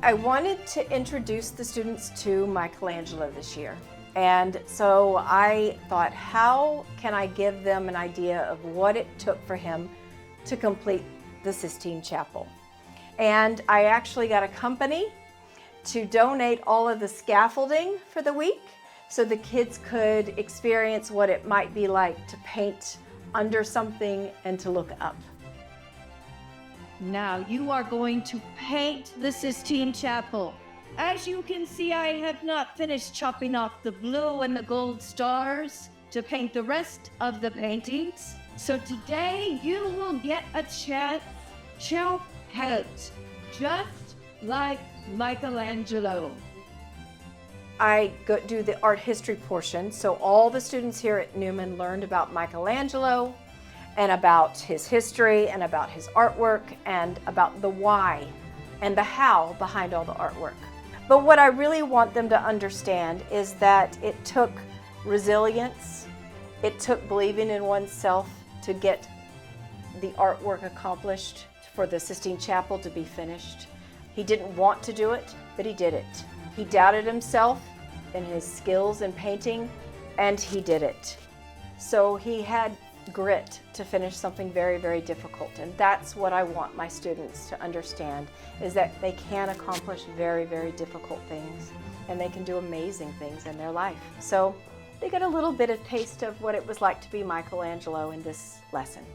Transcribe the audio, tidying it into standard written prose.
I wanted to introduce the students to Michelangelo this year. And so I thought, how can I give them an idea of what it took for him to complete the Sistine Chapel? And I actually got a company to donate all of the scaffolding for the week so the kids could experience what it might be like to paint under something and to look up. Now you are going to paint the Sistine Chapel. As you can see, I have not finished chopping off the blue and the gold stars to paint the rest of the paintings. So today you will get a chance to paint just like Michelangelo. I do the art history portion, so all the students here at Newman learned about Michelangelo and about his history and about his artwork and about the why and the how behind all the artwork. But what I really want them to understand is that it took resilience, it took believing in oneself to get the artwork accomplished for the Sistine Chapel to be finished. He didn't want to do it, but he did it. He doubted himself and his skills in painting, and he did it. So he had grit to finish something very, very difficult. And that's what I want my students to understand, is that they can accomplish very, very difficult things, and they can do amazing things in their life. So they got a little bit of taste of what it was like to be Michelangelo in this lesson.